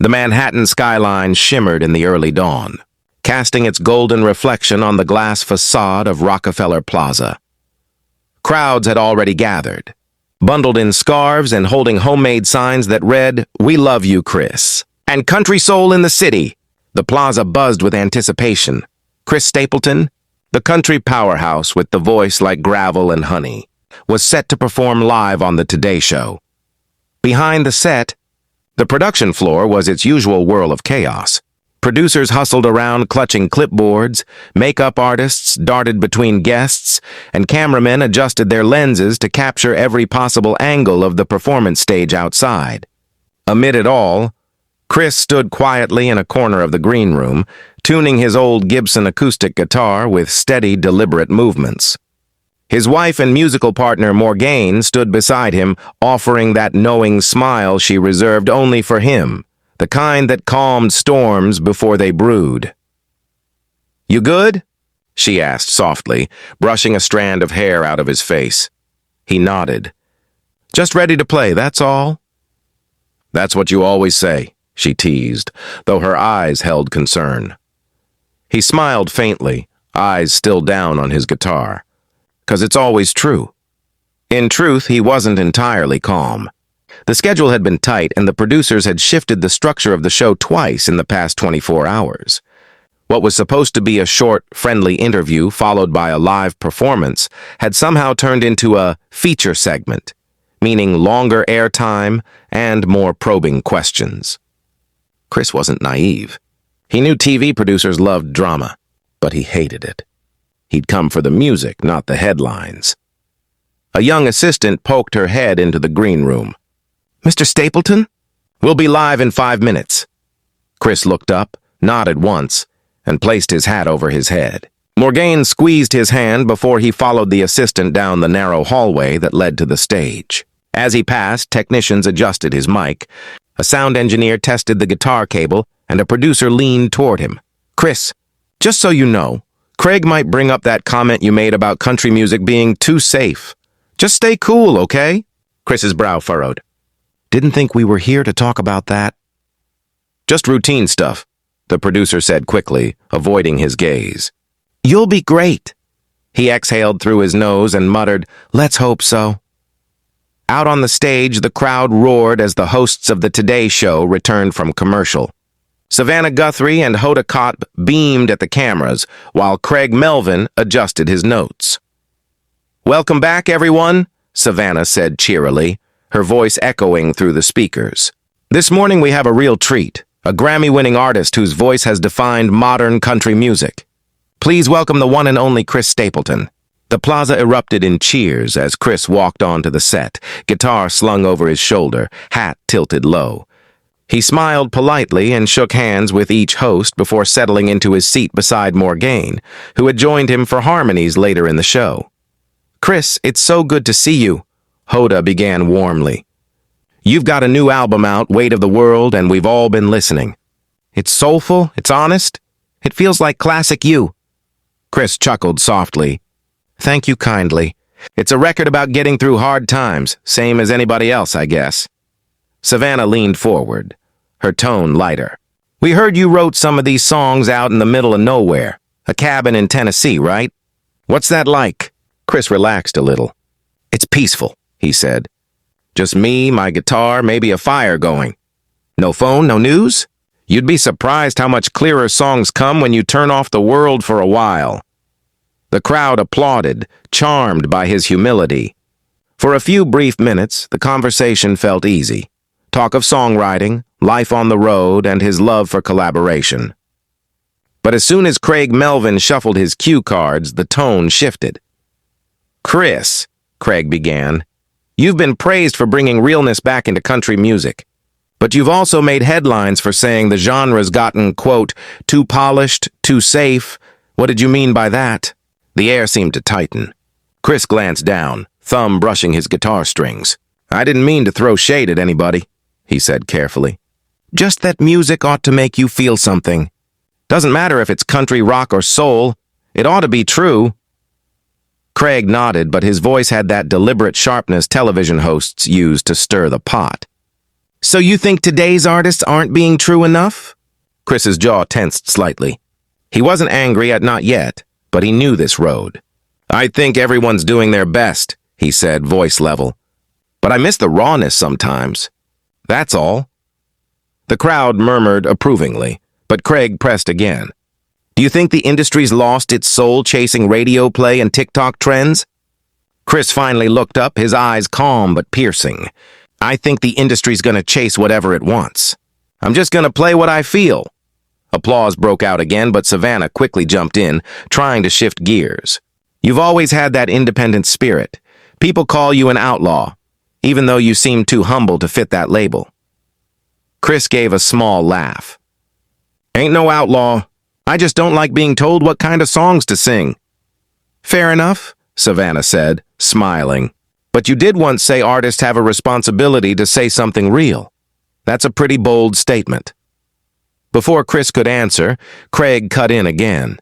The Manhattan skyline shimmered in the early dawn, casting its golden reflection on the glass facade of Rockefeller Plaza. Crowds had already gathered, bundled in scarves and holding homemade signs that read, "We love you, Chris," and "Country Soul in the City." The plaza buzzed with anticipation. Chris Stapleton, the country powerhouse with the voice like gravel and honey, was set to perform live on the Today Show. Behind the set, the production floor was its usual whirl of chaos. Producers hustled around clutching clipboards, makeup artists darted between guests, and cameramen adjusted their lenses to capture every possible angle of the performance stage outside. Amid it all, Chris stood quietly in a corner of the green room, tuning his old Gibson acoustic guitar with steady, deliberate movements. His wife and musical partner Morgane stood beside him, offering that knowing smile she reserved only for him, the kind that calmed storms before they brewed. "You good?" she asked softly, brushing a strand of hair out of his face. He nodded. "Just ready to play, that's all." "That's what you always say," she teased, though her eyes held concern. He smiled faintly, eyes still down on his guitar. "'Cause it's always true." In truth, he wasn't entirely calm. The schedule had been tight, and the producers had shifted the structure of the show twice in the past 24 hours. What was supposed to be a short, friendly interview followed by a live performance had somehow turned into a feature segment, meaning longer airtime and more probing questions. Chris wasn't naive. He knew TV producers loved drama, but he hated it. He'd come for the music, not the headlines. A young assistant poked her head into the green room. "Mr. Stapleton? We'll be live in 5 minutes." Chris looked up, nodded once, and placed his hat over his head. Morgane squeezed his hand before he followed the assistant down the narrow hallway that led to the stage. As he passed, technicians adjusted his mic, a sound engineer tested the guitar cable, and a producer leaned toward him. "Chris, just so you know, Craig might bring up that comment you made about country music being too safe. Just stay cool, okay?" Chris's brow furrowed. "Didn't think we were here to talk about that." "Just routine stuff," the producer said quickly, avoiding his gaze. "You'll be great." He exhaled through his nose and muttered, "Let's hope so." Out on the stage, the crowd roared as the hosts of the Today Show returned from commercial. Savannah Guthrie and Hoda Kotb beamed at the cameras, while Craig Melvin adjusted his notes. "Welcome back, everyone," Savannah said cheerily, her voice echoing through the speakers. "This morning we have a real treat, a Grammy-winning artist whose voice has defined modern country music. Please welcome the one and only Chris Stapleton." The plaza erupted in cheers as Chris walked onto the set, guitar slung over his shoulder, hat tilted low. He smiled politely and shook hands with each host before settling into his seat beside Morgane, who had joined him for harmonies later in the show. "Chris, it's so good to see you," Hoda began warmly. "You've got a new album out, Weight of the World, and we've all been listening. It's soulful, it's honest, it feels like classic you." Chris chuckled softly. "Thank you kindly. It's a record about getting through hard times, same as anybody else, I guess." Savannah leaned forward, her tone lighter. "We heard you wrote some of these songs out in the middle of nowhere, a cabin in Tennessee, right? What's that like?" Chris relaxed a little. "It's peaceful," he said. "Just me, my guitar, maybe a fire going. No phone, no news? You'd be surprised how much clearer songs come when you turn off the world for a while." The crowd applauded, charmed by his humility. For a few brief minutes, the conversation felt easy. Talk of songwriting, life on the road, and his love for collaboration. But as soon as Craig Melvin shuffled his cue cards, the tone shifted. "Chris," Craig began, "you've been praised for bringing realness back into country music. But you've also made headlines for saying the genre's gotten, quote, too polished, too safe. What did you mean by that?" The air seemed to tighten. Chris glanced down, thumb brushing his guitar strings. "I didn't mean to throw shade at anybody," he said carefully. "Just that music ought to make you feel something. Doesn't matter if it's country, rock, or soul. It ought to be true." Craig nodded, but his voice had that deliberate sharpness television hosts use to stir the pot. So you think today's artists aren't being true enough? Chris's jaw tensed slightly. He wasn't angry at not yet, but he knew this road. I think everyone's doing their best, he said, voice level. But I miss the rawness sometimes. That's all. The crowd murmured approvingly, but Craig pressed again. Do you think the industry's lost its soul chasing radio play and TikTok trends? Chris finally looked up, his eyes calm but piercing. I think the industry's gonna chase whatever it wants. I'm just gonna play what I feel. Applause broke out again, but Savannah quickly jumped in, trying to shift gears. You've always had that independent spirit. People call you an outlaw, even though you seem too humble to fit that label. Chris gave a small laugh. Ain't no outlaw. I just don't like being told what kind of songs to sing. Fair enough, Savannah said, smiling. But you did once say artists have a responsibility to say something real. That's a pretty bold statement. Before Chris could answer, Craig cut in again.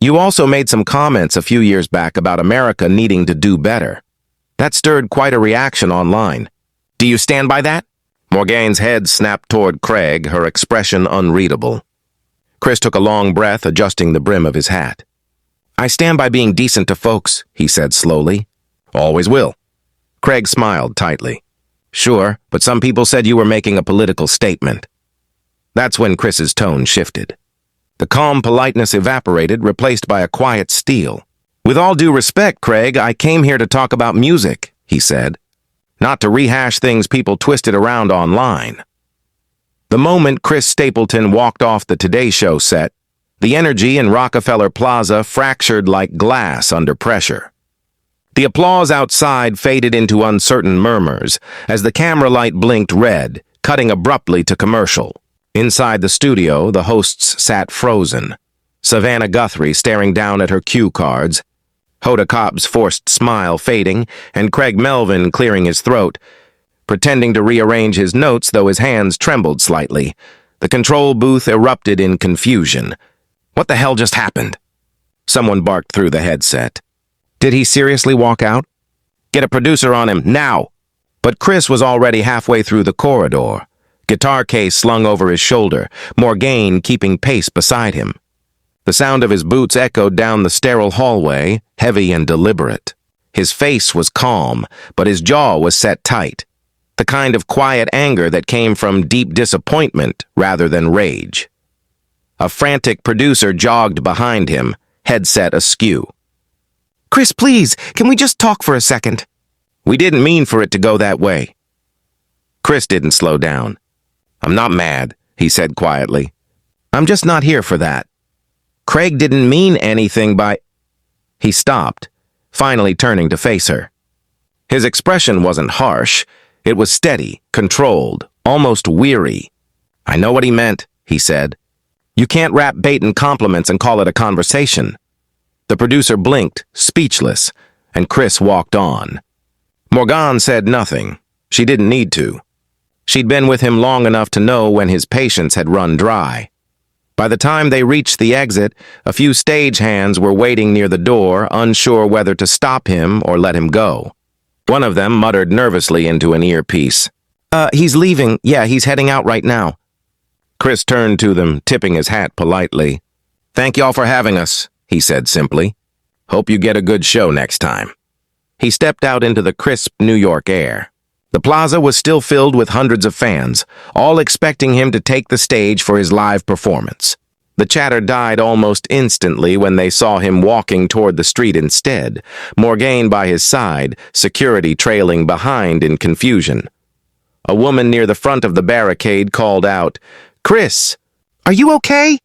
You also made some comments a few years back about America needing to do better. That stirred quite a reaction online. Do you stand by that? Morgane's head snapped toward Craig, her expression unreadable. Chris took a long breath, adjusting the brim of his hat. I stand by being decent to folks, he said slowly. Always will. Craig smiled tightly. Sure, but some people said you were making a political statement. That's when Chris's tone shifted. The calm politeness evaporated, replaced by a quiet steel. With all due respect, Craig, I came here to talk about music, he said. Not to rehash things people twisted around online. The moment Chris Stapleton walked off the Today Show set, the energy in Rockefeller Plaza fractured like glass under pressure. The applause outside faded into uncertain murmurs as the camera light blinked red, cutting abruptly to commercial. Inside the studio, the hosts sat frozen. Savannah Guthrie staring down at her cue cards, Hoda Cobb's forced smile fading, and Craig Melvin clearing his throat, pretending to rearrange his notes though his hands trembled slightly. The control booth erupted in confusion. What the hell just happened? Someone barked through the headset. Did he seriously walk out? Get a producer on him, now! But Chris was already halfway through the corridor, guitar case slung over his shoulder, Morgane keeping pace beside him. The sound of his boots echoed down the sterile hallway, heavy and deliberate. His face was calm, but his jaw was set tight, the kind of quiet anger that came from deep disappointment rather than rage. A frantic producer jogged behind him, headset askew. Chris, please, can we just talk for a second? We didn't mean for it to go that way. Chris didn't slow down. I'm not mad, he said quietly. I'm just not here for that. Craig didn't mean anything by... He stopped, finally turning to face her. His expression wasn't harsh. It was steady, controlled, almost weary. I know what he meant, he said. You can't wrap bait in compliments and call it a conversation. The producer blinked, speechless, and Chris walked on. Morgane said nothing. She didn't need to. She'd been with him long enough to know when his patience had run dry. By the time they reached the exit, a few stagehands were waiting near the door, unsure whether to stop him or let him go. One of them muttered nervously into an earpiece. He's leaving. Yeah, he's heading out right now. Chris turned to them, tipping his hat politely. Thank y'all for having us, he said simply. Hope you get a good show next time. He stepped out into the crisp New York air. The plaza was still filled with hundreds of fans, all expecting him to take the stage for his live performance. The chatter died almost instantly when they saw him walking toward the street instead, Morgane by his side, security trailing behind in confusion. A woman near the front of the barricade called out, Chris, are you okay?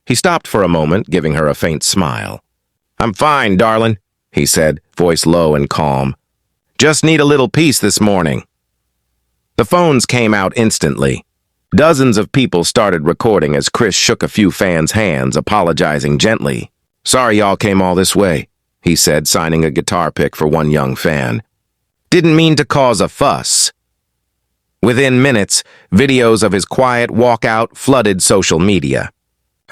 He stopped for a moment, giving her a faint smile. I'm fine, darling, he said, voice low and calm. Just need a little peace this morning. The phones came out instantly. Dozens of people started recording as Chris shook a few fans' hands, apologizing gently. Sorry y'all came all this way, he said, signing a guitar pick for one young fan. Didn't mean to cause a fuss. Within minutes, videos of his quiet walkout flooded social media.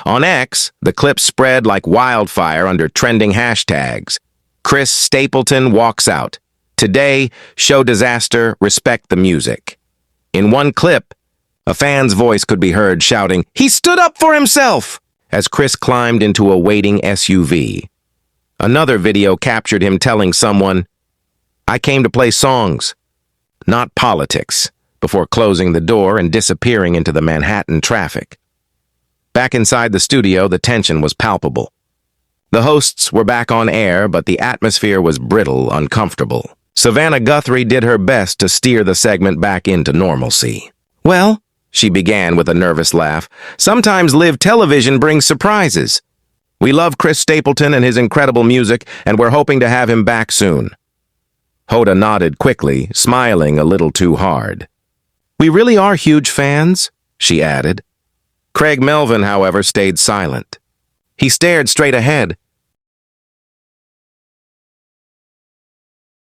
On X, the clip spread like wildfire under trending hashtags. Chris Stapleton walks out. Today, show disaster, respect the music. In one clip, a fan's voice could be heard shouting, "He stood up for himself!" as Chris climbed into a waiting SUV. Another video captured him telling someone, "I came to play songs, not politics," before closing the door and disappearing into the Manhattan traffic. Back inside the studio, the tension was palpable. The hosts were back on air, but the atmosphere was brittle, uncomfortable. Savannah Guthrie did her best to steer the segment back into normalcy. "Well," she began with a nervous laugh, "sometimes live television brings surprises. We love Chris Stapleton and his incredible music, and we're hoping to have him back soon." Hoda nodded quickly, smiling a little too hard. "We really are huge fans," she added. Craig Melvin, however, stayed silent. He stared straight ahead,